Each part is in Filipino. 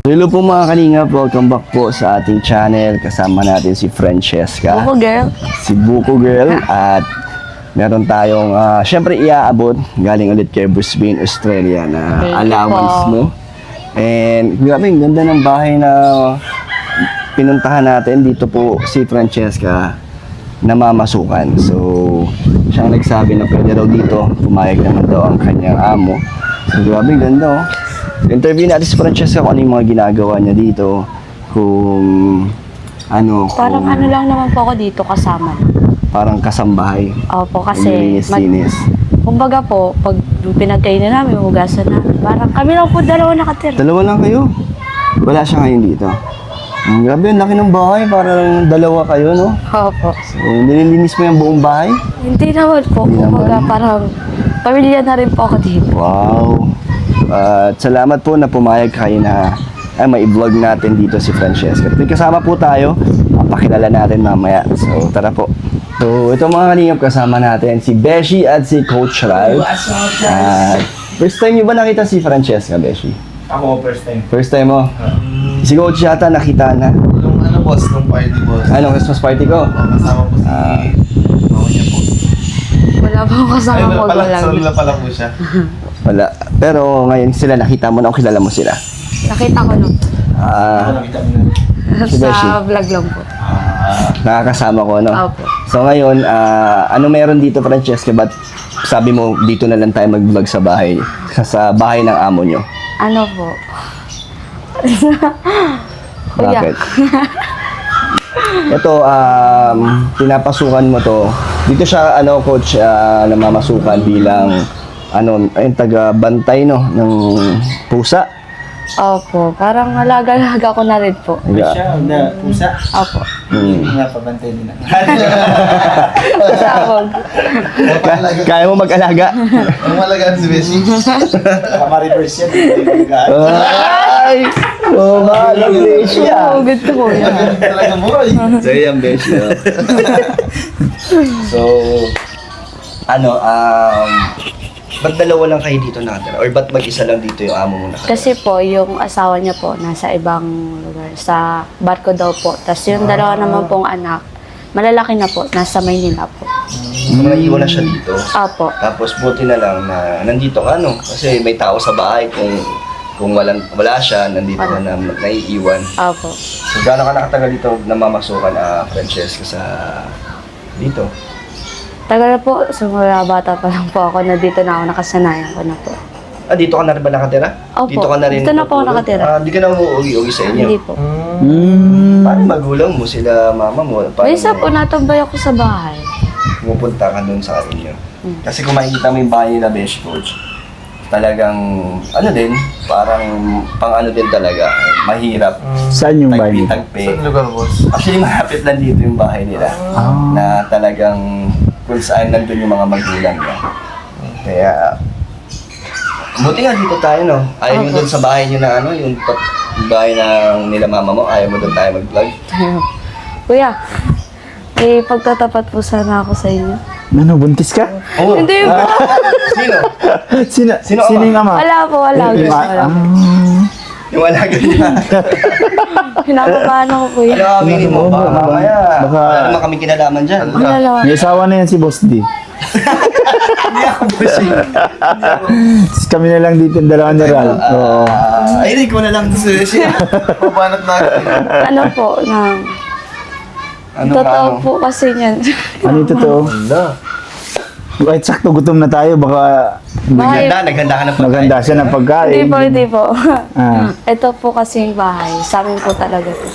Hello po mga kalingap, welcome back po sa ating channel. Kasama natin si Francesca, Buko girl. si Buko Girl, at meron tayong syempre iaabot galing ulit kay Brisbane, Australia na Thank you allowance po. mo. And grabe, ang ganda ng bahay na pinuntahan natin. Dito po si Francesca namamasukan. So, siyang nagsabi na pwede raw dito, pumayag naman daw ang kanyang amo. So, grabe, ang ganda oh. Interview natin si Francesca kung ano yung mga ginagawa niya dito. Kung ano, Parang kung, ano lang naman po ako dito kasama. parang kasambahay. Opo, kasi Linis-linis. kumbaga po, pag pinagkainan namin, hugasan namin. Parang kami lang po dalawa nakatira. Dalawa lang kayo. Wala siya ngayon dito. Ang grabe, ang laki ng bahay. Parang dalawa kayo, no? Opo. So, nililinis mo yung buong bahay? Hindi naman po. Hindi Kumbaga naman. parang pamilya na rin po ako dito. Wow! At salamat po na pumayag kayo na mai-vlog natin dito si Francesca. May kasama po tayo. Pakilala natin mamaya. So, tara po. So, ito mga kalingap, kasama natin si Beshi at si Coach Ralph. At first time niyo ba nakita si Francesca, Beshi? Ako, first time. First time mo? Si Coach yata nakita na. Nung ano boss, nung party boss. Anong Christmas party ko? Kasama po si mama niya po. Wala po akong kasama Ay, wala pala, magulang. sa wala pala po siya. Wala. Pero ngayon sila nakita mo na o kilala mo sila? Nakita ko nung Nakita mo na. Si Beshi. sa vlog lang po. Nakakasama ko, no? Opo. So ngayon, ano meron dito, Francesca? Ba't sabi mo dito na lang tayo mag-vlog sa bahay? Sa bahay ng amo nyo? Ano po? Kuya. Bakit? Ito, pinapasukan mo to. Dito siya, Coach, namamasukan bilang, ayun, taga-bantay, no? Ng pusa. Opo. Parang alaga-alaga ko na rin po. Taga- na pusa. Opo. Nga, pabantay din na. Tawag. Kaya mo mag-alaga? Ang malagaan si Beshi. Kamari-reverse yan. Ay! Oh, mahal siya. Oo, good po yan. Talaga mo eh. So, yan, Besh. No? So, ba't dalawa lang kayo dito nakatira? Or ba't mag-isa lang dito yung amo mo nakatira? Kasi po, yung asawa niya po, nasa ibang lugar. Sa barko daw po. Tapos yung dalawa naman pong anak, malalaki na po, nasa Maynila po. So, naiiwan na siya dito. Opo. Tapos, buti na lang na nandito ka, no? Kasi may tao sa bahay. Kung wala siya, nandito na naiiwan. Opo. So, gaano ka nakatagal dito namamasukan, Francesca, sa dito? Tagal na po, simula bata pa lang po ako na dito na ako nakasanayan ko na po. Dito ka na rin ba nakatira? Opo. Dito ka na rin Dito na po ako natulog? nakatira. Di ka na uuwi-uwi sa inyo? Hindi po. Paano magulang mo sila, mama mo? Paano Minsan po, natambay ako sa bahay. pumupunta ka dun sa inyo? Kasi kung makikita mo yung bahay nila, Besh Coach, talagang, parang pang din talaga, mahirap. Saan yung bahay niyo? Tagpi-tagpi. Saan lugar boss? Actually, malapit lang dito yung bahay nila. Na talagang kung saan nandun yung mga magulang niya. Kaya, buti nga dito tayo, no? Ayaw mo dun sa bahay niyo na yung bahay ng nila mama mo, ayaw mo dun tayo mag-vlog? Kuya, may pagtatapat po sana ako sa inyo. Ano, buntis ka? Oo. Hindi po. Sino? Sino, Sino sino ama? yung ama? Wala po, wala. Wala. Yung alaga niya. Pinakabahan ako, kuya. Ano aminin mo? Baka mamaya. Baka- Wala naman kaming kinalaman dyan. Wala lang. May asawa na yan si Boss D. Hindi ako busy. Kami na lang dito yung dalawa ni Ral. Oo. Ay, ikaw na lang siya. Papanat natin. Ano po, na... Ano Totoo po kasi niyan. Ano yung totoo? Kahit sakto gutom na tayo, baka Bahay. Naghanda ka ng pagkain. maganda siya ng Hindi pagkain. po, hindi po. Ah. Ito po kasi yung bahay. Sa amin po talaga to.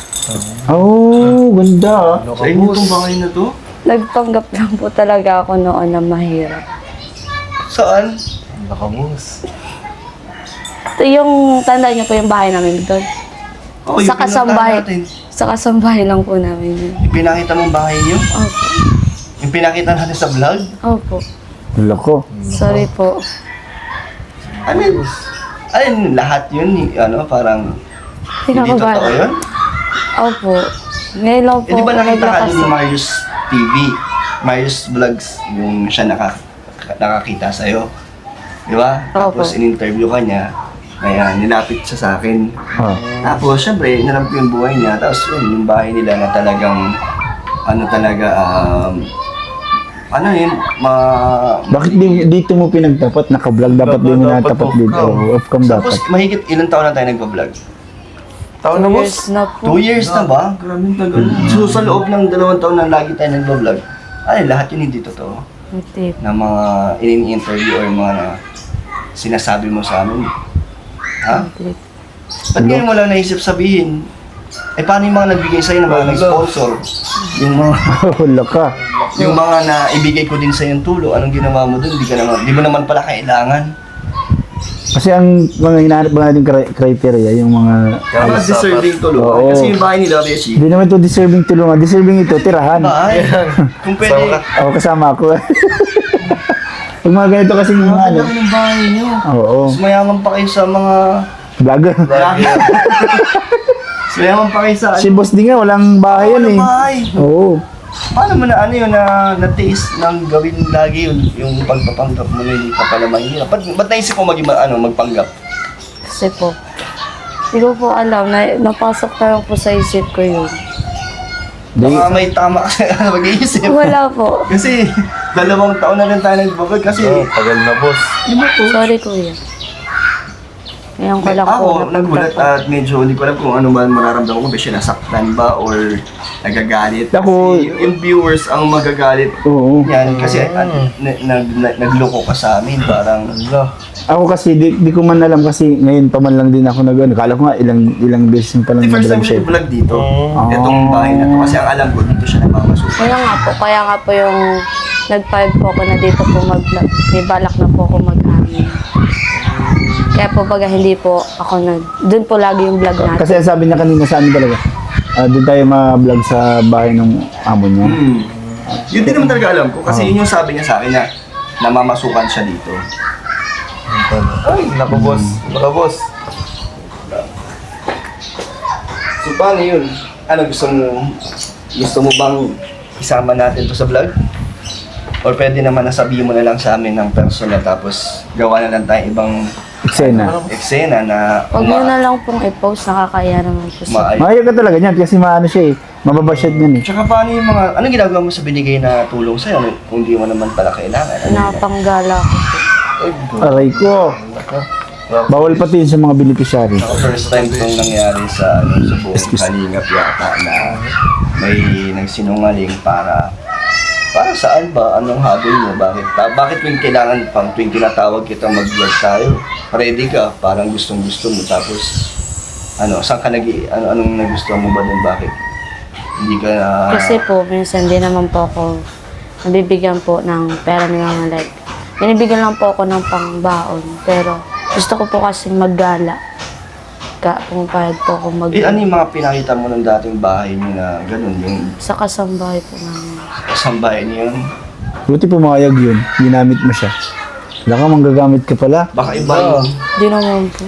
Oh, ganda. Sa inyo itong bahay na to? Nagpanggap lang po talaga ako noon na mahirap. Saan? Nakabus. Ito yung, tanda niyo po yung bahay namin doon. Oh, Sa yung pinuntahan kasambahay. natin. Sa kasambahay lang po namin yun. Yung pinakita mong bahay niyo? Opo. Yung pinakita natin sa vlog? Opo. Loko. Sorry po. Lahat yun, parang, hindi totoo Pinakabahan. yun? Opo. Ngayon lang po Eh, di ba ako nakita ka naglakas. dun yung Marius TV? Marius Vlogs, yung siya nakakita sa'yo. Di ba? Opo. Tapos in-interview ka niya, Ayan, nilapit siya sa akin. Oh. Tapos, syempre, nalam ko yung buhay niya. Tapos, yung bahay nila na talagang, Bakit dito mo pinagtapat? Naka-vlog dapat din mo Dapat natapat dito. off-cam. Off-cam Tapos, dapat. mahigit ilang taon na tayo nagpa-vlog? Taon na, boss. Years na po. 2 years na ba? Grabe tagal. So, sa loob ng 2 taon na lagi tayo nagpa-vlog, lahat yun hindi totoo. Hindi. Na mga ini-interview or mga sinasabi mo sa amin. Ha? Hindi. Ba't ngayon mo lang naisip sabihin? Paano yung mga nagbigay sa'yo ng mga nag-sponsor? Yung mga, Wala ka. yung mga na ibigay ko din sa'yo yung tulong, anong ginawa mo dun? Di mo naman pala kailangan. Kasi ang mga hinahanap ba natin criteria, yung mga... Mga deserving tulong. Oo. Kasi yung bahay nila, Beshi. Hindi naman ito deserving tulungan. Deserving ito, tirahan. Bahay. Kung pwede, Sama ka. Ako kasama ako. Pag mga ganito kasi yung mga ano. laki ng bahay niyo. Oo. Mas mayaman pa kayo sa mga... Vlogger. Mas mayaman pa kayo sa... Si Boss D nga, walang bahay yan eh. bahay. Oo. Paano mo na na-taste ng gawin lagi yung pagpapanggap mo na hindi ka pala mahirap? Ba't naisip mo magpanggap? Kasi po, hindi ko po alam. Napasok na lang po sa isip ko yun. Baka may tama ka sa mag-iisip. Wala po. Kasi 2 taon na rin tayo nag-vlog kasi Tagal na, boss. Sorry kuya. Ngayon ko lang po. ako nagulat at medyo hindi ko alam kung ano ba mararamdaman ko. Kasi nasaktan ba or nagagalit? Ako- Kasi yung viewers ang magagalit Oo. yan kasi nagloko ka sa amin parang Ala. Ako kasi, di ko man alam kasi ngayon pa man lang din ako nag-ano. Kala ko nga ilang beses pa lang the first time nag-vlog siya. siya vlog dito. Oh. Itong bahay na to. Kasi ang alam ko dito siya namamasukan. Kaya nga po yung nag-five po ako na dito po mag-vlog. May balak na po ako mag-amin. Kaya po baga hindi po ako doon po lagi yung vlog natin. Kasi sabi niya kanina sa amin talaga, doon tayo ma-vlog sa bahay ng amo niya. Yun din naman talaga alam ko. Kasi yun yung sabi niya sa akin na namamasukan siya dito. Ay, naku, boss. Naku, boss. So paano yun? Ano gusto mo bang isama natin to sa vlog? Or pwede naman nasabihin mo na lang sa amin ng personal tapos gawa na lang tayo ibang Eksena. eksena na Huwag nyo na lang pong i-post, nakakaya naman po sa... Mahayag ka talaga niyan kasi maano siya eh. Mababasyad niyan eh. Tsaka paano yung mga, anong ginagawa mo sa binigay na tulong sa'yo kung di mo naman pala kailangan? Ano yun? Napanggala ko po. Aray ko. Bawal pati yun sa mga beneficiary. Ako, first time itong nangyari sa buong Kalingap yata na may nagsinungaling para saan ba? Anong habol mo? Bakit yung kailangan pang tuwing tinatawag kita mag-vlog tayo? Ready ka? Parang gustong-gusto mo. Tapos, saan ka anong nagustuhan mo ba dun? Bakit? Hindi ka Kasi po, minsan di naman po ako nabibigyan po ng pera ni Mama Like. Binibigyan lang po ako ng pangbaon. Pero gusto ko po kasing maggala. Pumapayag po ako ano yung mga pinakita mo ng dating bahay niyo na ganun? Yung sa kasambahay po namin. kasambahay niyo yun? Buti pumayag yun. Ginamit mo siya. Wala ka manggagamit ka pala. Baka iba yung... Di naman po.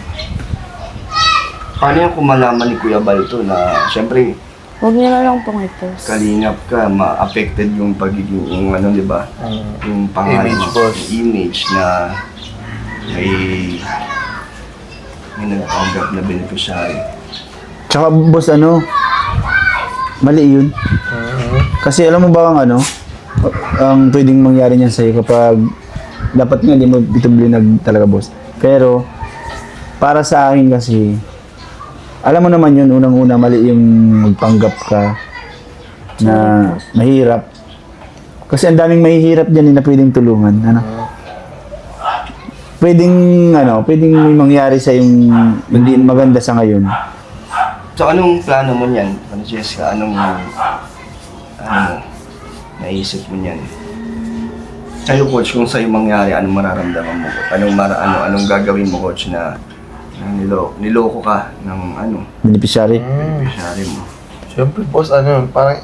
Paano yung kung malaman ni Kuya Balto na siyempre Huwag niyo na lang pong i-post. kalingap ka, ma-affected yung pagiging, yung di ba? Yung pangalan Image, mo, boss. image na may nagpanggap na beneficiary. Tsaka boss mali yun. Kasi alam mo ba ang pwedeng mangyari niyan sa'yo kapag dapat nga di mo ito blinag talaga boss. Pero para sa akin kasi alam mo naman yun unang-una mali yung magpanggap ka na mahirap. Kasi ang daming mahihirap diyan na pwedeng tulungan, pwedeng may mangyari sa yung hindi maganda sa ngayon. So anong plano mo niyan? Jessica? Anong naisip mo niyan? Sa'yo coach, kung sa'yo mangyari, anong mararamdaman mo? Anong gagawin mo coach na niloko ka ng Beneficiary. beneficiary mo? Siyempre, boss, parang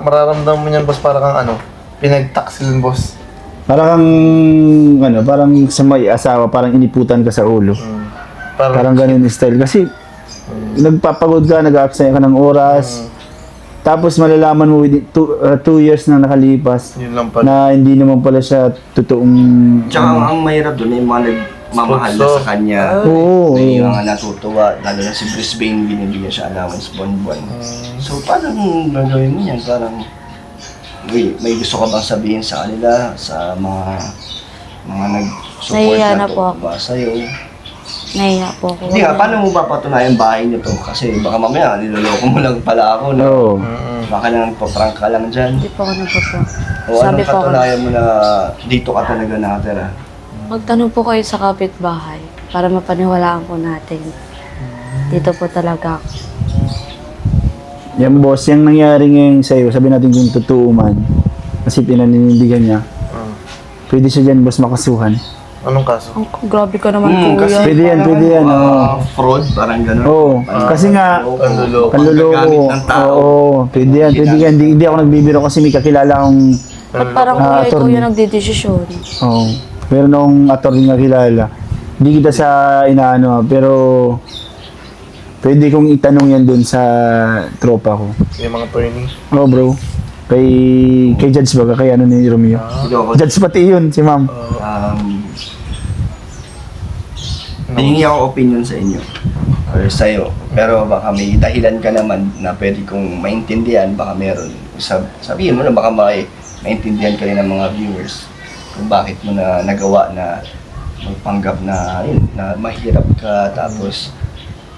mararamdaman mo niyan, boss, parang pinagtaksil, boss. Parang parang sa may asawa, parang iniputan ka sa ulo. Parang ganun yung style. Kasi nagpapagod ka, nag-aaksaya ka ng oras. Tapos malalaman mo within 2 years na nakalipas Yun lang pala. na hindi naman pala siya totoong... Tsaka ang mahirap doon, yung mga mamahal na sa kanya. Oo. May mga natutuwa, lalo na si Brisbane, binibigyan siya allowance buwan-buwan. So, paano kung gagawin mo yan? Parang, may gusto ka bang sabihin sa kanila, sa mga nag-support Nahiya na na po ako. ba sa'yo? Nahiya po ako. Hindi nga, paano mo ba patunayan bahay niyo to? Kasi baka mamaya, niloloko mo lang pala ako, no? Oo. Baka nang paprank ka lang dyan. Hindi po ako nagpaprank. O Sabi anong po ako, katunayan mo na dito ka talaga nakatira? magtanong po kayo sa kapitbahay para mapaniwalaan po natin. Dito po talaga ako. Yan boss, yung nangyari ngayon sa'yo, sabi natin kung totoo man, kasi pinaninindigan niya, pwede siya dyan boss makasuhan. Anong kaso? Ang grabe ka naman, kasi kuya. Pwede yan, oo. Fraud, parang gano'n. Oo, kasi nga, Panluloko. panluloko. Panggagamit ng tao. Oo, pwede yan. Hindi ako nagbibiro kasi may kakilala akong, Ba't parang kuya, ikaw attorney. yung nagdidesisyon? oo, meron akong attorney na kilala. Hindi kita sa inaano, pero pwede kong itanong yan dun sa tropa ko. Yung mga attorney. Oo bro, kay Judge ba? Kay ano ni Romeo? Ikaw, Judge pati yun, si ma'am. hihingi ako opinion sa inyo or sa'yo. Pero baka may dahilan ka naman na pwede kong maintindihan, baka meron. Sabihin mo na baka maintindihan ka rin ng mga viewers kung bakit mo na nagawa na magpanggap na, yun, na mahirap ka tapos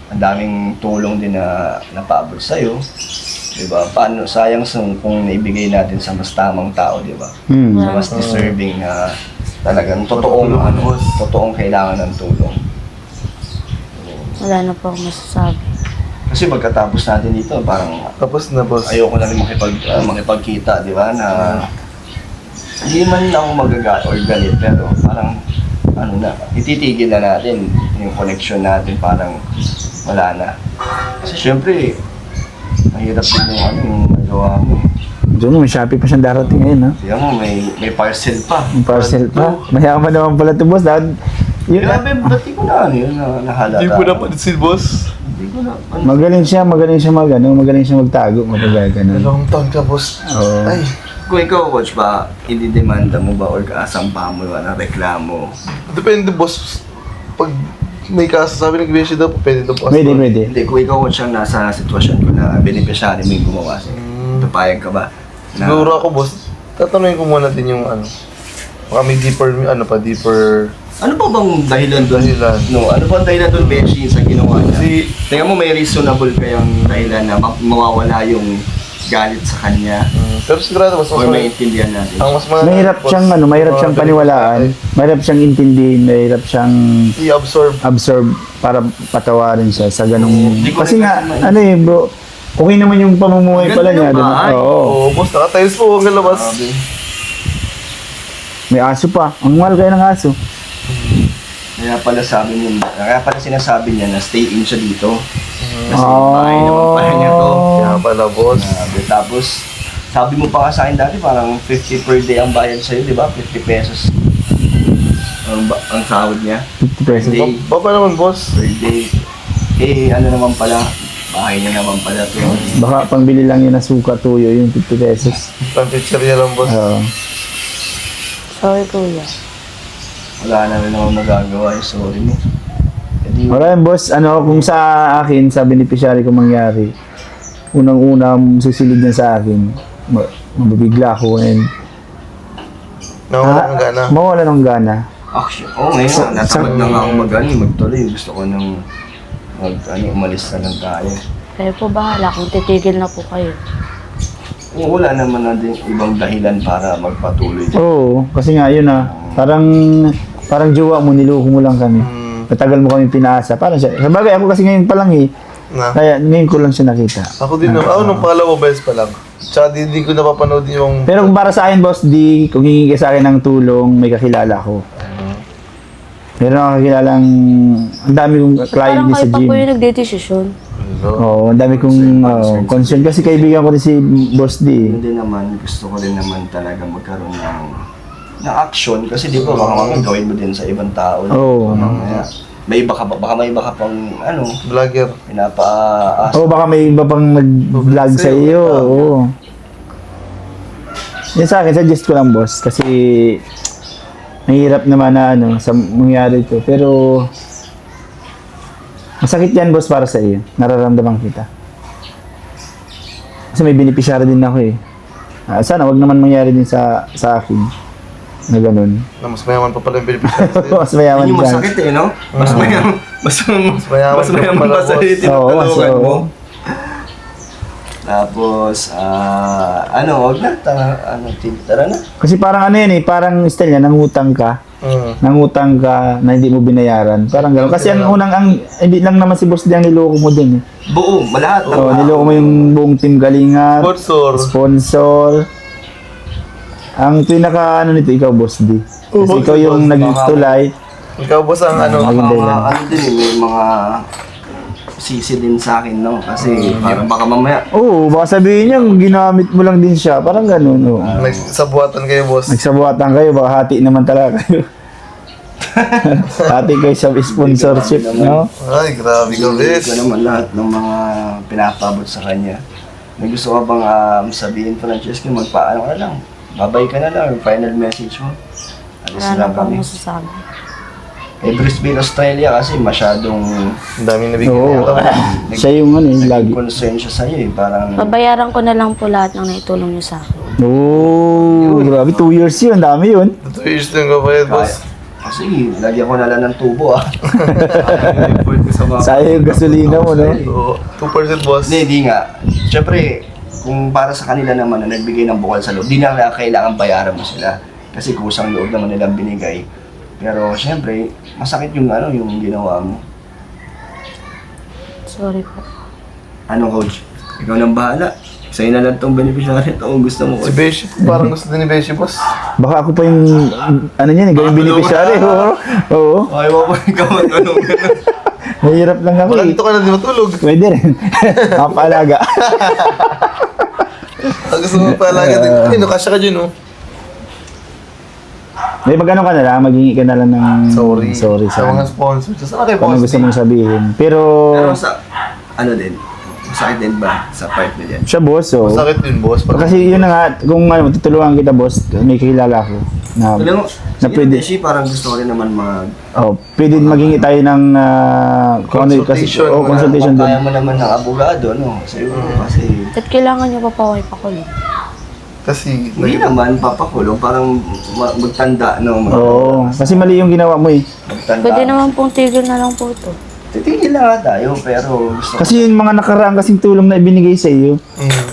ang daming tulong din na napaabot sa'yo. Diba? Paano, sayang kung naibigay natin sa mas tamang tao, diba? Sa mas deserving na talagang totoong kailangan ng tulong. Wala na po akong masasabi. Kasi pagkatapos natin dito, parang Tapos na, boss. ayoko na rin makipagkita, di ba? Na hindi man ako magagat or galit, pero parang ititigil na natin yung connection natin, parang wala na. Kasi syempre, mahirap din yung magawa mo. Doon, may Shopee pa siyang darating ngayon, ha? Tiyan mo, may parcel pa. Yung parcel pa. Mayaman naman pala ito, boss. Grabe, ba't di ko na yun nahalata? Hindi po napansin, boss. Hindi ko na. Magaling siya magtago, mapagagano. Dalawang taon ka, boss. Oo. Ay, Kung ikaw, coach, ba, ididemanda mo ba or kaasampahan mo ba ng reklamo? depende, boss. Pag may kaso, sabi ng Gracie daw, pwede daw po. Pwede. Hindi, kung ikaw, coach, ang nasa sitwasyon ko na beneficiary mo yung gumawa sa'yo, papayag ka ba? Siguro ako, boss. Tatanungin ko muna din yung baka may deeper. Ano pa bang dahilan doon? Dahilan. No, ano pa ang dahilan doon, Beshi, sa ginawa niya? Kasi, Tingnan mo, may reasonable kayang dahilan na mawawala yung galit sa kanya pero sigurado, boss. or maintindihan natin. Ang mas Mahirap siyang paniwalaan, mahirap siyang intindihin, mahirap siyang i-absorb. para patawarin siya sa ganung. Hindi ko Kasi rin nga, kasi bro, okay naman yung pamumuhay Ganda pala niya. ng bahay. Oo. Oo, boss. Naka-tiles po. Ang labas. Grabe. May aso pa. Ang mahal kayo ng aso. Kaya pala sinasabi niya na stay in siya dito. Kasi Oh. bahay naman pala niya to. Kaya pala, boss. Grabe. Tapos, sabi mo pa sa akin dati, parang 50 per day ang bayad sa'yo, di ba? 50 pesos. Ang sahod niya. 50 pesos. Day. Baba naman, boss. Per day. Ano naman pala, bahay niya naman pala to. Baka pangbili lang yun ng suka tuyo, yung 50 pesos. Pang-pizzeria lang, boss. Oo. Sorry, kuya. Wala na rin naman magagawa, sorry mo. Edi, Alright, boss. Kung sa akin, sa beneficiary ko mangyari, unang-una susilid niya sa akin, mabibigla ako and Nawala ng gana. mawala ng gana. actually, ngayon, natamad na nga ako magtuloy. Gusto ko nang umalis na lang tayo. Kayo po bahala kung titigil na po kayo. Wala naman na din ibang dahilan para magpatuloy. Oo, kasi nga yun parang jowa mo, niloko mo lang kami. Matagal mo kami pinaasa. Parang siya. Sabagay, ako kasi ngayon pa lang Na. Kaya ngayon ko lang siya nakita. Ako din naman. Nung pangalawa beses pa lang. Tsaka di ko napapanood yung... Pero kung para sa akin, boss, kung hihingi ka sa akin ng tulong, may kakilala ko. Meron akong kakilalang, ang dami kong client Parang din sa kayo pa gym. po yung nagdedesisyon. Oo, ang dami kong concern. Kasi kaibigan ko rin si Boss D. Hindi naman, gusto ko rin naman talaga magkaroon ng action. Kasi di ba, baka mamang gawin mo din sa ibang tao. Oo. Mamaya, may iba ka baka may iba ka pang Vlogger. pinapaas. Oo, baka may iba pang nag-vlog sa iyo. Oo. Yan sa akin, suggest ko lang, boss. Kasi Mahirap naman na ano, sa mangyari ito. Pero, masakit yan, boss, para sa iyo. Nararamdaman kita. Kasi may beneficiary din ako eh. Sana wag naman mangyari din sa akin. Na ganun. Na mas mayaman pa pala yung beneficiary sa'yo. Mas mayaman Yun yung dyan. masakit eh, no? Mas mayaman. Mas mayaman mas mayaman ka pala, pa sa boss. tinutulungan Oo, mo. Tapos, wag na. Tara na. Kasi parang ano yan eh, parang style yan, nangutang ka. Nangutang ka na hindi mo binayaran. Parang gano'n. Kasi ang hindi lang naman si Boss D ang niloko mo din eh. Buo, lahat. Oo, niloko mo yung buong team Galingat. Sponsor. Ang pinaka nito, ikaw, Boss D. Kasi Oo, ikaw yung Boss D. nagtulay. Ikaw, boss, ang ano. Maging dahilan. May mga sisi din sa akin, no? Kasi parang baka mamaya, Oo, baka sabihin niya, ginamit mo lang din siya. Parang gano'n. Oo. Nagsabuatan kayo, boss. Nagsabuatan kayo, baka hati naman talaga kayo. Hati kayo sa sponsorship, no? Ay, grabe ka, hindi bes. ko naman lahat ng mga pinapabot sa kanya. May gusto ka bang sabihin, Francesca, magpaano ka na lang? Babay ka na lang, yung final message mo. Alis Wala na na po kami. masasabi. Brisbane, Australia kasi masyadong Ang daming nabigyan Oo. niya. Siya yung ano, yung lagi. concern siya sa'yo eh. Parang, Babayaran ko na lang po lahat ng naitulong niyo sa akin. Oo, grabe, 2 years yun, dami yun. 2 years na yung kabayad, boss. kasi lagyan ko na lang ng tubo Report ko sa mga... Sayang yung gasolina mo, no? Oo, 2% boss. Hindi nga. Siyempre, kung para sa kanila naman na nagbigay ng bukal sa loob, di na kailangan bayaran mo sila. Kasi kusang loob naman nilang binigay. Pero siyempre, masakit yung yung ginawa mo. Sorry po. Ano, coach? Ikaw nang bahala. Sa'yo na lang tong beneficiary ito kung gusto mo, Si coach. Beshi, parang gusto din ni Beshi, boss. Baka ako pa yung, ano niyan, gawing beneficiary. Oo, oo. Okay, mo pa ikaw magtanong. Mahirap lang ako Baka eh. dito ka na di matulog. Pwede rin. Makapaalaga. Ang gusto mo pala agad. Ay, nakasya ka dyan, oh. May magano ka na lang, maghingi ka na lang ng Sorry. sorry Sa mga sa sponsors. Saan kayo, kung ano boss? gusto mong sabihin. Pero, Pero sa, din, masakit din ba sa part na dyan? siya boss, so. Masakit din, boss. Kasi yun na nga, kung ano, tutulungan kita boss, may kilala ko na, Alam mo, na sige, pwede, Beshi, parang gusto ko rin naman pwede maghingi tayo ng, kung ano, kasi, Consultation, consultation kung din. kaya mo naman ng abogado, no? Siguro kasi, At kailangan niyo pa po kayo pakulong. Kasi, hindi naman papakulong, parang magtanda, no? Oo, kasi mali yung ginawa mo eh. Magtanda. Pwede naman pong tigil na lang po ito. Titigil na nga tayo, pero gusto ko. Kasi yung mga nakaraan kasing tulong na ibinigay sa iyo,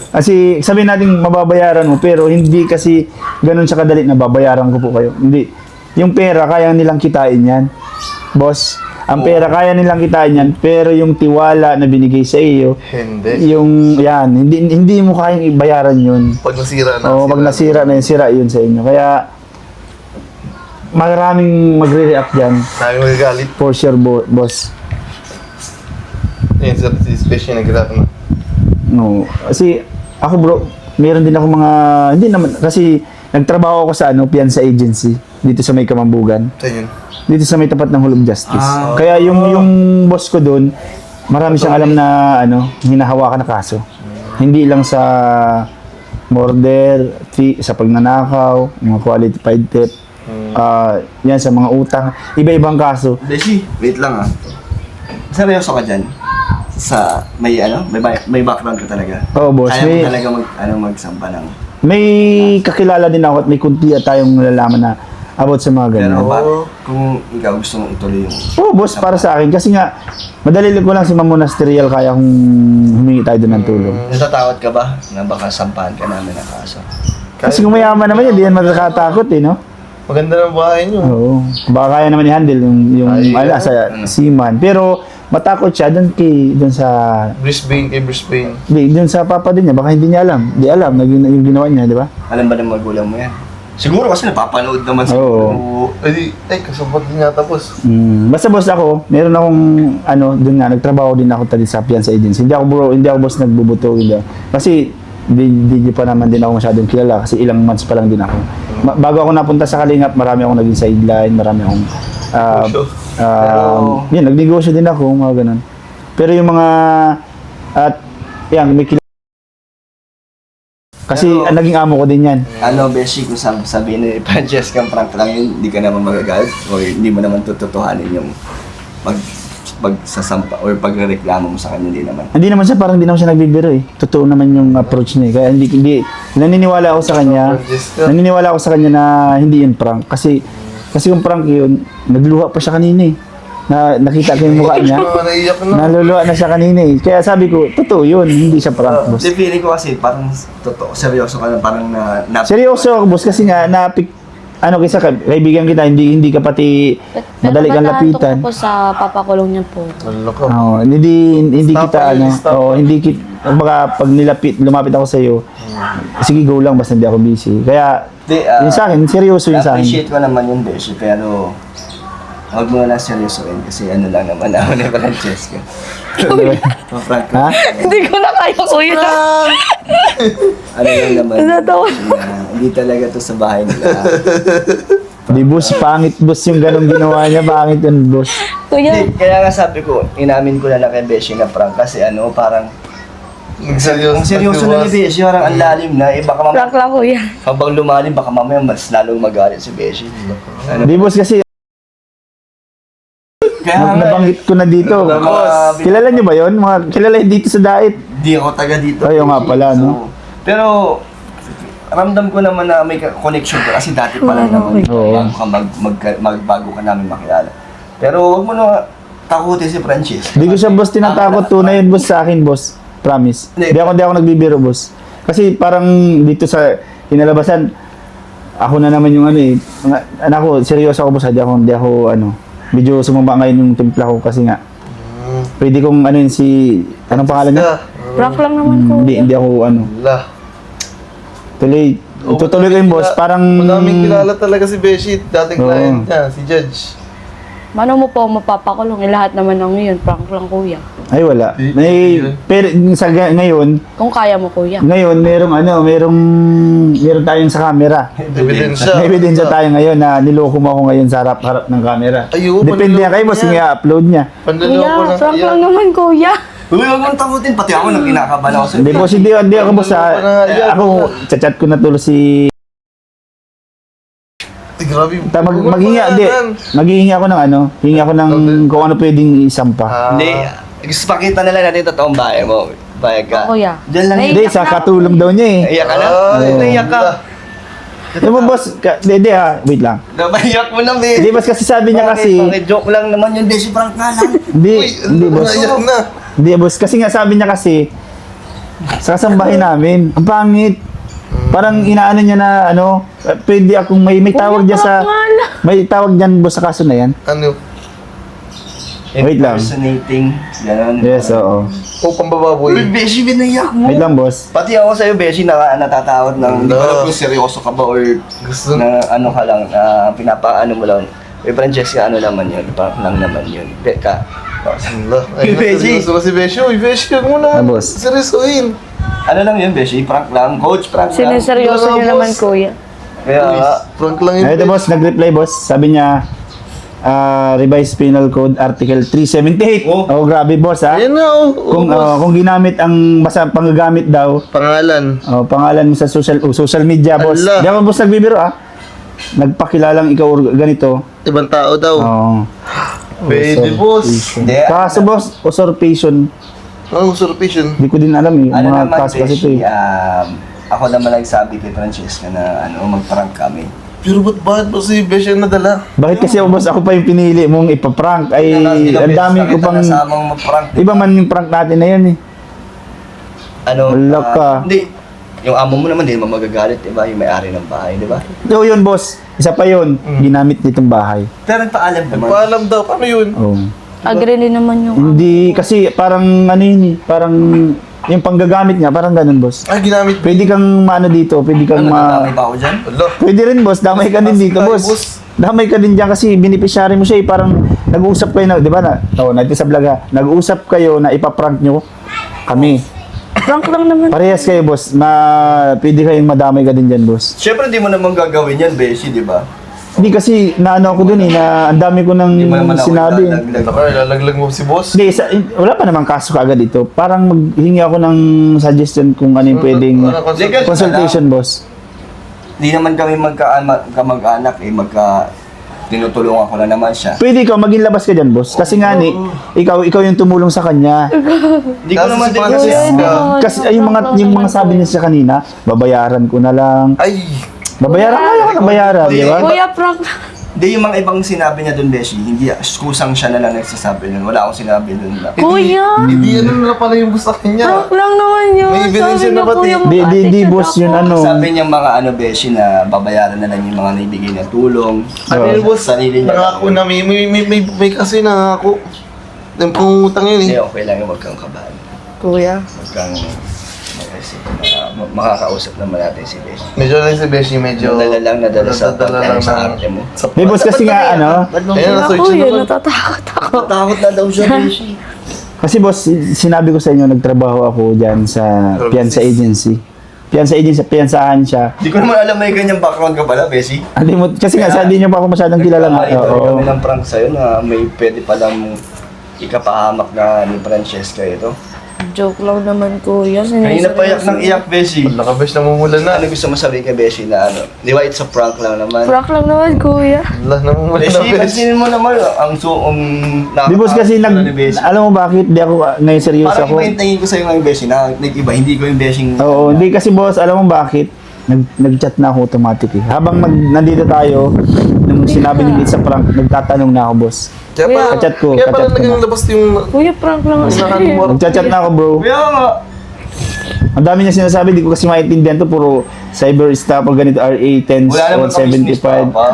kasi sabihin natin mababayaran mo, pero hindi kasi ganun siya kadali na babayaran ko po kayo. Hindi. Yung pera, kaya nilang kitain yan. Boss, ang pera kaya nilang kitain yan, pero yung tiwala na binigay sa iyo, hindi. yung yan, hindi mo kayang ibayaran yun. Pag nasira na. O pag nasira na yun, sira yun sa inyo. Kaya maraming magre-react dyan Sabi magagalit. for sure, boss. Yun, si Beshi nag-react na. No, kasi ako bro, meron din ako mga hindi naman kasi nagtrabaho ako sa Piansa Agency dito sa may Kamambugan, Sa yun. dito sa may tapat ng Hulog Justice. Ah. Kaya yung boss ko doon, marami siyang alam na hinahawakan na kaso. Hindi lang sa murder, sa pagnanakaw, mga qualified theft, yan sa mga utang, iba-ibang kaso. Beshi, wait lang seryoso ka dyan? Sa, may background ka talaga? Oo, boss. Kaya mo May, talaga magsampa ng... may kakilala din ako at may kunti tayong nalalaman na about sa mga ganyan. Pero kung ikaw gusto mong ituloy yung... Oo, boss, para sa akin. Kasi nga, madali ko lang si Ma'am Monasterial kaya kung humingi tayo doon ng tulong. Natatakot ka ba na baka sampahan ka namin ng kaso? Kasi kung mayaman naman yan, di yan magkakatakot eh, no? Maganda ng bahay niyo. Oo. Baka kaya naman i-handle yung sa seaman. Pero, matakot siya doon sa... Brisbane kay Brisbane. Doon sa papa din niya. Baka hindi niya alam. Di alam yung ginawa niya, di ba? Alam ba ng magulang mo yan? Siguro kasi napapanood naman siguro. Oo. Ay, kasabot din yata, boss. Basta boss ako, meron akong doon nga nagtrabaho din ako tadi sa Piansa Agency. Hindi ako boss nagbubuto, hindi. Kasi di pa naman din ako masyadong kilala kasi ilang months pa lang din ako. Bago ako napunta sa Kalingap, marami akong naging sideline, marami akong yun, nagnegosyo din ako, mga ganun. Pero yung mga yan, may Kasi Pero- naging amo ko din yan. Ano, Beshi, kung sabihin ni Francesca prank lang yun, hindi ka naman magagalit o hindi mo naman tututuhanin yung pagsasampa or pagreklamo mo sa kanya, hindi naman. Hindi naman siya, parang hindi naman siya nagbibiro eh. Totoo naman yung approach niya eh. Kaya hindi, naniniwala ako sa kanya. Francesca. Naniniwala ako sa kanya na hindi yun prank. Kasi kung prank yun, nagluha pa siya kanina eh. Nakita ko yung mukha niya. Naiyak na. Naluluha na siya kanina eh. Kaya sabi ko, totoo yun, hindi siya prank, boss. Hindi, feeling ko kasi parang totoo, seryoso ka na, parang Seryoso ako, boss, kasi nga kaysa kaibigan kita, hindi ka pati madali kang lapitan. Pero po sa papakulong niya po. Ano ka? Oo, hindi Stop kita yun, ano, stop. hindi kita, baka pag lumapit ako sa iyo, sige go lang basta hindi ako busy. Kaya yun sa akin, seryoso yun sa akin. appreciate ko naman yung Beshi, pero huwag mo na seryosoin kasi ano lang naman ako ni Francesca. Frank Ha? Hindi ko na kaya, kuya. ano lang naman. Natawa. Hindi talaga to sa bahay nila. Di boss, pangit boss yung ganong ginawa niya, pangit yun boss. Kuya, Hindi, kaya nga sabi ko, inamin ko na kay Beshi na prank kasi ano, parang Nagseryoso. ang seryoso na ni Beshi, parang ang lalim na, baka mamaya, prank lang, kuya. habang lumalim, baka mamaya mas lalong magalit si Beshi. Ano? Di boss kasi Kaya nga, nabanggit ko na dito. Boss. Kilala niyo ba yon? Kilala yun dito sa Dait. di ako taga dito. Ayaw nga pala, no? Pero, ramdam ko naman na may connection ka kasi dati pa lang naman. Oo. Bago ka magbago ka namin makilala. Pero huwag mo na takutin si Francis. Di ko siya boss tinatakot, tunay yun boss sa akin boss. Promise. Hindi. Di ako nagbibiro boss. Kasi parang dito sa kinalabasan, ako na naman yung ano eh. Anak ko, seryoso ako boss. Di ako medyo sumamba ngayon yung timpla ko kasi nga. Pwede kong ano yun anong pangalan niya? Prank lang naman, kuya. Hindi ako Lah. tutuloy ko yung boss. Parang Madaming kilala talaga si Beshi. Dating Oo. client niya, si Judge. Mano mo po mapapakulong? Lahat naman ng ngayon, prank lang, kuya. ay wala. Di- May yun. pero ngayon Kung kaya mo, kuya. meron tayong sa camera. Ebidensya. May ebidensya tayo ngayon na niloko mo ako ngayon sa harap ng camera. Ayun, Depende panloloko yan kayo, boss, yan. i-upload niya. Panloloko Kuya, na. prank Iyak. lang naman, kuya. Uy, huwag mong takutin. Pati ako nang kinakabahan ako. Hindi, boss, hindi ako, boss, Panloloko na, iyak. ako, chat ko na tulo si... Ay, grabe. Maghihingi ako ng hingi ako ng kung ano pwedeng isampa. Hindi. Gusto pakita na lang natin totoong bahay mo. Bayag ka. Oo, kuya. Diyan lang Ay, yun. Hindi, sa katulong daw niya eh. Iyak ka na? Naiyak ka. Di ba, boss, hindi wait lang. Nabaiyak mo na, Hindi, boss, kasi sabi niya kasi, Joke lang naman yun. Beshi, prank nga lang. hindi, boss. Naiyak na. Hindi, boss, kasi nga sabi niya kasi, sa kasambahay namin, ang pangit. Parang inaano niya na, pwede akong may tawag diyan sa, may tawag diyan, boss, sa kaso na yan. Ano? Wait lang. Impersonating. Ganon. Yes, oo. O, pambababoy. Uy, Beshi, binayak mo. Wait lang, boss. Pati ako sa'yo, Beshi, natatakot ng hindi ko alam kung seryoso ka ba or Gusto na ano ka lang, pinapaano mo lang. May Francesca, ano naman yun, prank lang naman yun. Beka. Allah. Ay, Beshi. seryoso na si Beshi. Uy, Beshi, huwag mo na. Ah, boss. Seryosohin. Ano lang yun, Beshi? Prank lang. Coach, prank lang. Sineseryoso Wala, niyo boss. naman, kuya. Kaya Uy, nga, prank lang yun. Ay, ito, boss, nag-reply, boss. Sabi niya, Revised Penal Code Article 378. Oh. Oh, grabe, boss, ha? Ayan na, oh. Kung ginamit basta panggagamit daw, Pangalan. pangalan mo sa social media, boss. Ala. Di ako, boss, nagbibiro, nagpakilalang ikaw ganito. Ibang tao daw. Oh. Pwede, boss. Hindi. Kaso, boss, usurpation. Ang usurpation. Hindi ko din alam eh. ano Mga naman, kaso kasi ito Beshi, eh. ako naman nagsabi kay Francesca na mag-prank kami. Pero bakit ba si Beshi ang nadala? Bakit kasi boss, ako pa yung pinili mong ipaprank? Ay, ang dami ko pang... Kasamang mag-prank. Iba man yung prank natin na yun eh. Ano? Wala ka. Hindi. Yung amo mo naman, hindi naman magagalit, diba? Yung may-ari ng bahay, diba? So yun, boss. Isa pa yun. Ginamit nitong bahay. Pero nagpaalam naman. Paalam daw. Paano yun? Oh. Agree din naman yung... Hindi, kasi parang ano yun eh. Parang yung panggagamit niya, parang ganun, boss. Ay, ginamit. Pwede kang maano dito, pwede kang Ano, nadamay ba ako dyan? Ala. Pwede rin, boss. Damay ka din dito, Ay, boss. boss. Damay ka din dyan kasi beneficiary mo siya eh. Parang nag-uusap kayo na, di ba na? Natin sa vlog ha. Nag-uusap kayo na ipaprank nyo kami. Prank lang naman. Parehas kayo, boss. Pwede kayong madamay ka din dyan, boss. Siyempre, hindi mo naman gagawin yan, Beshi, di ba? Hindi kasi naano ako dun eh, na ang dami ko nang Hindi mo naman ako sinabi. ilalaglag. Naka, lalaglag mo si boss. Hindi, wala pa namang kaso kaagad dito. Parang maghingi ako ng suggestion kung ano yung pwedeng Legal. consultation, boss. Hindi naman kami kamag-anak eh, tinutulungan ko na naman siya. Pwede ikaw, maging labas ka dyan, boss. Kasi nga ni, ikaw yung tumulong sa kanya. Hindi ko naman din Kasi kasi Kasi ay, yung mga sabi niya sa kanina, babayaran ko na lang. Ay! Babayaran ka bayaran, di ba? Kuya, prank. Hindi, yung mga ibang sinabi niya doon, Beshi, hindi, kusang siya na lang nagsasabi nun. Wala akong sinabi doon na. Kuya! Hindi ano na pala yung gusto kanya. Prank lang naman yun. May ebidensya Sabi na na pati. kuya, Di, mag-attitude boss, ako. yun ano. Sabi niya mga Beshi, na babayaran na lang yung mga naibigay na tulong. Ano yun, boss? Sarili niya. Nangako na may kasi nangako. Yung pangutang yun Hindi, eh. okay lang yung wag kang kabahan. Kuya. Wag kang mag-isip na makakausap naman natin si Beshi. Medyo lang si Beshi, medyo... Nadala sa pagkain sa arte mo. Di, boss, kasi nga ano, Ayun, nasa Kuya, naman. natatakot ako. Takot na daw siya, Beshi. kasi boss, sinabi ko sa inyo, nagtrabaho ako dyan sa Piansa Agency. Piansahan siya. Hindi ko naman alam may ganyang background ka pala, Beshi. Kasi nga, sa hindi niyo pa ako masyadong kilala nga. Nagkakaroon Oo. kami ng prank sa'yo na may pwede palang ikapahamak na ni Francesca ito. Joke lang naman, kuya. Kanina pa iyak ng iyak, Beshi. Wala ka, Besh, namumula na. Ano gusto mo sabihin kay Beshi na ano? Di ba it's a prank lang naman? Prank lang naman, kuya. Wala, namumula na, Beshi, Besh. pansinin mo naman ang Di, boss, kasi ni Beshi. alam mo bakit? Di ako, ngayon serious Parang ako. iba yung tingin ko sa'yo ngayon, Beshi, na nag-iba. Hindi ko yung Beshi. Oo, hindi kasi boss, alam mo bakit? Nag-chat na ako automatic eh. Habang nandito tayo, nung sinabi ni sa prank, nagtatanong na ako, boss. Kaya Kuya. pala, Kachat ko, kaya pala kachat ko naging na. labas yung... Kuya, prank lang Yung ako. nakanumor. Nagchat na ako, bro. Kaya nga. Ang dami niya sinasabi, di ko kasi maintindihan to, puro cyber stuff o ganito, RA 10 Wala naman or kami business 75. pa.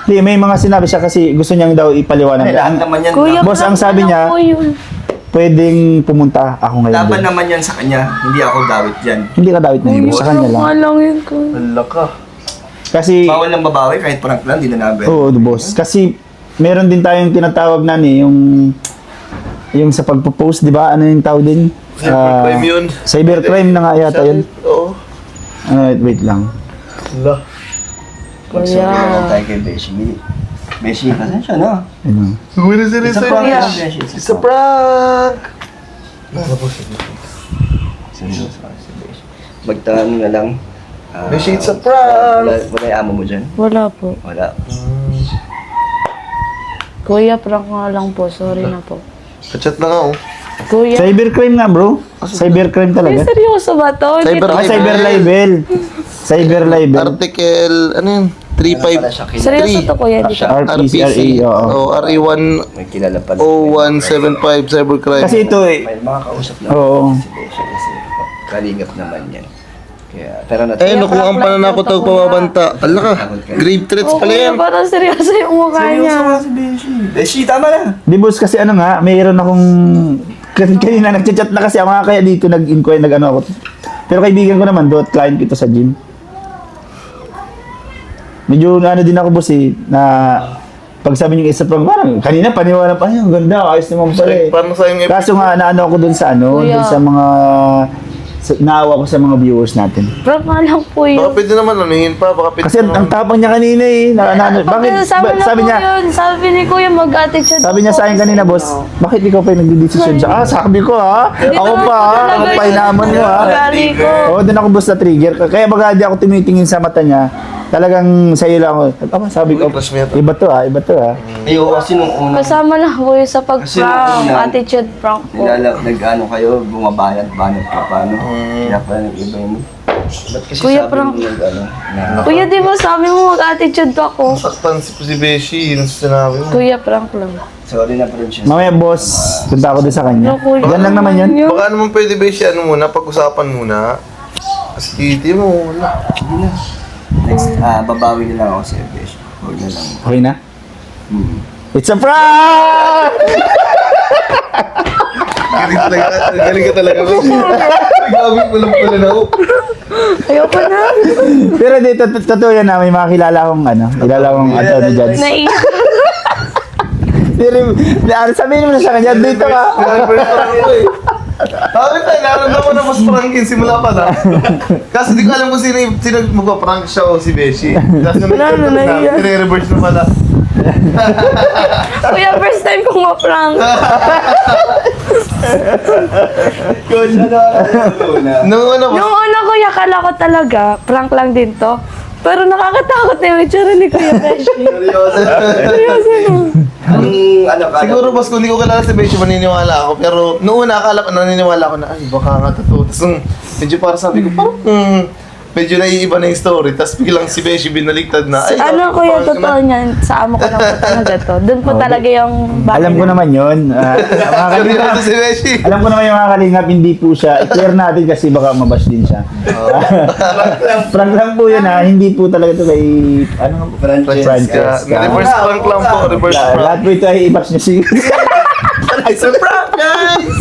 Hindi, may mga sinabi siya kasi gusto niyang daw ipaliwanag. Lahat Ang- naman yan. Kuya, Boss, ang prank sabi lang niya, po yun. pwedeng pumunta ako ngayon Laban doon. naman yan sa kanya. Hindi ako dawit yan. Hindi ka dawit na yun, sa kanya lang. Prank lang yun, kuya. Wala ka. Kasi, Bawal ng babawi kahit prank lang, di na namin. oo, boss. Kasi, meron din tayong tinatawag na yung sa pagpo-post, di ba? Ano yung tawag din? Cybercrime yun. Cybercrime na nga yata yun. Oo. Wait lang. Wala. Magsabi na lang tayo kay Beshi. Beshi, pasensya na. Ayun. Siguro sila It's a sa'yo. prank Yeah. lang, Beshi. It's a prank! Seryoso ka si Beshi. Magtanong na lang. Beshi, it's a prank! Wala yung amo mo dyan? Wala po. Wala. Kuya, prank nga lang po. Sorry na po. Kachat na nga oh. Kuya. Cybercrime nga, bro. Cybercrime Ay, talaga. seryoso ba to? Hindi Cyber to- Cyber libel. Cyber libel. Article, ano yun? Wala siya 35. Seryoso to, kuya. Di Siya. to. RPCRA, oo. Oh, RE1 May kilala pa. 0175 cybercrime. Kasi ito eh. May makakausap na Oo. si Beshi kasi kalingap naman yan. Kaya, pero Eh, nakuha ang pananakot ang pamabanta. Ala ka, grave threats Oh, pala kuya, yan. parang seryoso yung mukha niya. Seryoso nga si Beshi. Beshi, tama na. Di, boss, kasi ano nga, mayroon akong... Kanina nagchat na kasi ako nga kaya dito nag-inquire, nag-ano ako. Pero kaibigan ko naman, doon, client kita sa gym. Medyo ano din ako, boss eh, na pag sabi niyo isa pang parang kanina paniwala pa niya, ang ganda, ayos naman pala eh. Paano sa yung Kaso nga naano ako dun sa ano, Kuya. dun sa mga naawa ko sa mga viewers natin. Prank nga lang po Baka yun. pwede naman anuhin pa, baka pwede Kasi ang tapang niya kanina eh. Bakit? Sabi niya, Sabi ni kuya, mag-attitude. sabi niya sa akin kanina, boss, bakit ikaw pa yung nagdidesisyon siya? Ah, sabi ko ha. Ako pa ha. Ako pa inaman mo ha. Ugali ko. Oo, doon ako boss na trigger. Kaya baga di ako tumitingin sa mata niya. Talagang sa'yo lang ako. Sabi ko, Plus mo yata. iba to ha, iba to ha. Ayoko kasi nung una. Kasama lang kuya sa Kasi pag-prank. nung una, Attitude prank po. Nag-ano kayo, bumabayat-banat ka pa, no? Kaya pala nag-iba yun. Ba't kasi Kuya, sabi prank. mo nag-ano? Na, Kuya, di ba sabi mo mag-attitude ako? Saktan si Beshi, yun sa sinabi mo. Kuya, prank lang. sorry na, Princess. Mamaya boss, punta ako doon sa kanya. No, kuya. Yan lang naman yun. Baka naman pwede Beshi, ano muna, pag-usapan muna. Kasi titi mo, wala. Hindi na. Next, babawi na lang ako sa Beshi. Huwag na lang. Okay na? Hmm. It's a prank! Galing ka talaga. Gabi mo lang pala na ako. Ayoko na. Pero dito, totoo yan na, may mga kilala akong attorney judge. Naiyak. Pero, sabihin mo na sa kanya, dito ka. Sabi tayo, naramdaman na mas prankin simula pa na. Kasi di ko alam kung sino magpa-prank siya o si Beshi. Kasi nahiya. nire-reverse na pala. Kuya, first time kong ma-prank. Coach, ano na? Nung ano, Yung una, kuya, kala ko talaga, prank lang din to. Pero nakakatakot na yung itsura ni Kuya Beshi. Seryoso. Seryoso na. Ang ano ka? siguro boss, kung di ko kilala si Beshi, maniniwala ako. Pero noong una, naniniwala ako na, ay, baka nga totoo. Tapos nung medyo para sabi ko, parang, medyo naiiba na yung story. Tapos biglang si Beshi binaliktad na, ay, Ano, kuya, totoo niyan? Sa amo ko lang po talaga to. Doon po talaga yung bahay Alam ko na- naman yun. Mga kalingap, Seryoso si Beshi. alam ko naman yung mga kalingap, hindi po siya. I-clear natin kasi baka mabash din siya. Prank lang po yun ha. Hindi po talaga ito kay, ano, Francesca. Reverse prank lang po, reverse Lahat prank. po ito ay i-bash niya si... Ay, sa prank, guys!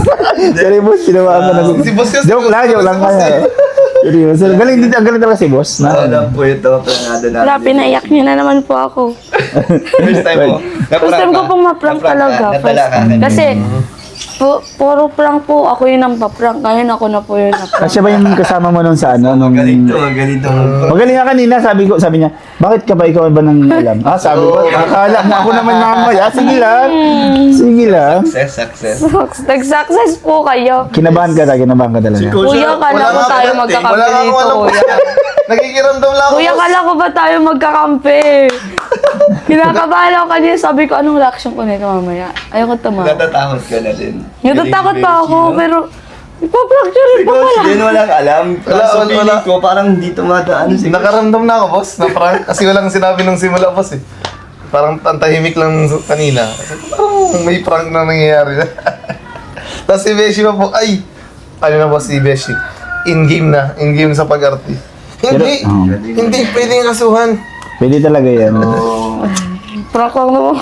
Sorry boss, sinawaan ko na. Si boss kasi- Joke lang kaya. Seryoso. Galing din, ang galing talaga si boss. Alam po ito, planado natin. Wala, pinaiyak niyo na naman po ako. First time mo. First time ko pong ma-prank talaga. Nadala ka. Kasi, puro prank po. Ako yung nang-prank. Ngayon ako na po yung na-prank. Kasi ba yung kasama mo nun sa ano? Nung... Ganito, ganito. Magaling nga kanina, sabi niya, bakit ka ba ikaw ba nang alam? Sabi ko, akala mo ako naman mamaya. Sige lang. Sige lang. Success. Nag-success po kayo. Kinabahan ka talaga. Kuya, kala ko tayo magkakampi Wala nga dito, akong alam. kuya. Nakikiramdam lang ako. Kuya, kala ko ba tayo magkakampi? Kinakabahan ako kanina. Sabi ko, anong reaction ko nito mamaya? Ayoko tumawa. Natatakot ka na din. Natatakot pa ako, pero ipaprakture pa Coach, pala. din walang alam. Kaso wala. feeling ko, parang hindi tumadaan si Nakaramdam na ako, boss, na prank. Kasi walang sinabi nung simula, boss, eh. Parang tahimik lang kanina. Parang may prank na nangyayari na. Tapos si Beshi pa po, ay! Ano na boss, si Beshi? In-game na. In-game sa pag-arte. Hindi! Hindi, pwedeng kasuhan. Pwede talaga yan. Prank lang naman.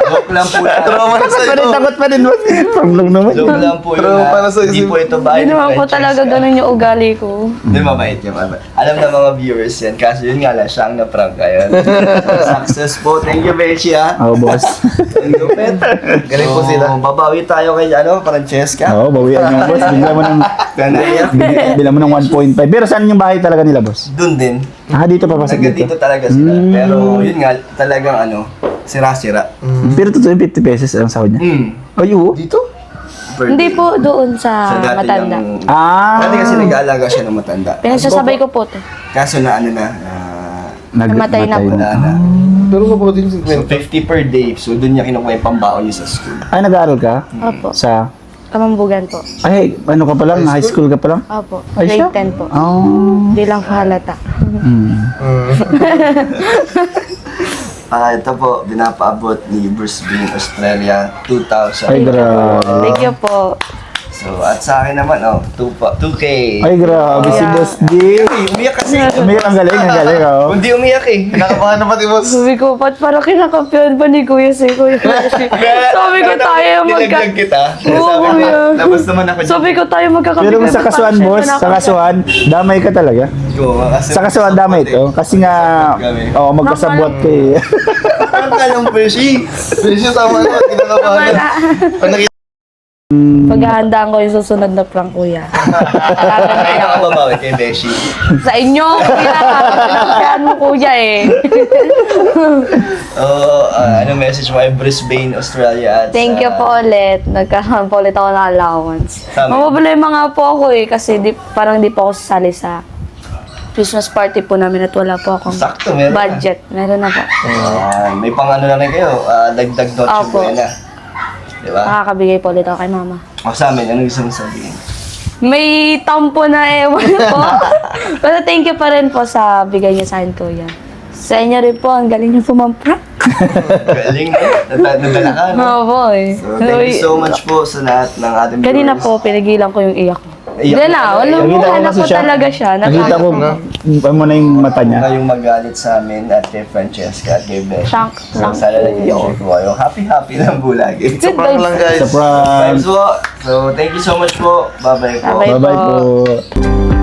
Joke lang po. Trauma na sa'yo. Takot pa din, boss. Prank lang naman. Joke lang po yun. Pero ha. para sa Hindi isip- po ito bahay. Hindi naman po talaga ganun yung ugali ko. Hindi, mabait yun. Alam na mga viewers yan. Kaso yun nga lang, siya ang na-prank ngayon. Success po. Thank you, Beshi, ha. Oo, boss. Ang lupit. Galing po sila. Babawi tayo kay, Francesca. Oo, bawian niya, boss. Bigla mo ng 1.5. Pero saan yung bahay talaga nila, boss? Doon din. Dito papasok Taga dito. dito talaga sila. Pero yun nga, talagang sira-sira. Pero totoo yung 50 pesos ang sahod niya. Ay, oo. Dito? Hindi po doon sa dati matanda. niyang- Ah. Dati kasi nag-aalaga siya ng matanda. Pinagsasabay ko po to. Kaso na Namatay na po. wala na. Pero mabuti yung So 50. 50 per day. So doon niya kinukuha yung pambaon niya sa school. Ay, nag-aaral ka? Opo. Sa... Kamambugan po. Ay, ano ka pa lang? High school ka pa lang? Opo. Ay, siya? Grade 10 po. Oh. Hindi lang po halata. Ito po, binapaabot ni Bruce Bean, Australia, 2,000. Ay, grabe. Thank you po. So, at sa akin naman, 2K. Ay, grabe si Yeah. Boss D. Umiyak kasi. Umiyak ang galing, oh. Hindi umiyak eh. Nakakabahan na pati, boss. Sabi ko, ba't parang kinakampiyon pa ni Kuya si Kuya Beshi? Sabi ko tayo Nilaglag kita. Oo, Sabi ko, kuya. labas naman ako. Sabi ko tayo magkakampiyon. Pero kung sa kasuhan, boss, sa kasuhan, damay ka talaga. Sa kasuhan, damay ito. Kasi nga, magkasabot ka eh. Parang ka lang, Percy. Beshi, tama na. Kinakabahan na. Pag nakita Paghahandaan ko yung susunod na prank, Kuya. Ay, nakababawi kay Beshi. Sa inyo, Kuya. Pinagkayaan mo, Kuya eh. Message mo ay Brisbane, Australia. At Thank you po ulit. Nagkaroon po ulit ako ng allowance. Tama. Mapablema nga po ako eh. Kasi parang di po ako sasali sa Christmas party po namin at wala po akong Sakto, meron na. budget. Meron na po. May pang na rin kayo. Dagdag Noche Opo. Buena. Diba? Makakabigay po ulit ako kay Mama. Sa amin, anong gusto mong sabihin? May tampo na ewan po. Pero thank you pa rin po sa bigay niya sa akin, Kuya. Sa inyo rin po, ang galing niyo pumaprank. Galing, no? Nadala ka, no? Oo po eh. So, thank you so much po sa lahat ng ating viewers. Kanina po, pinigilan ko yung iyak ko. Iyak Hindi mo na, talaga, walang iyak. mukha na po talaga siya. Nakita ko, mo na yung mata niya. Ngayong magalit sa amin at kay Francesca at kay Besh. Prank So, lang. sana nag-enjoy ko kayo. Happy lang po lagi. Good prank lang, vibes. guys. Sa prank. Vibes po. So, thank you so much po. Bye-bye po. Bye-bye. Bye-bye po.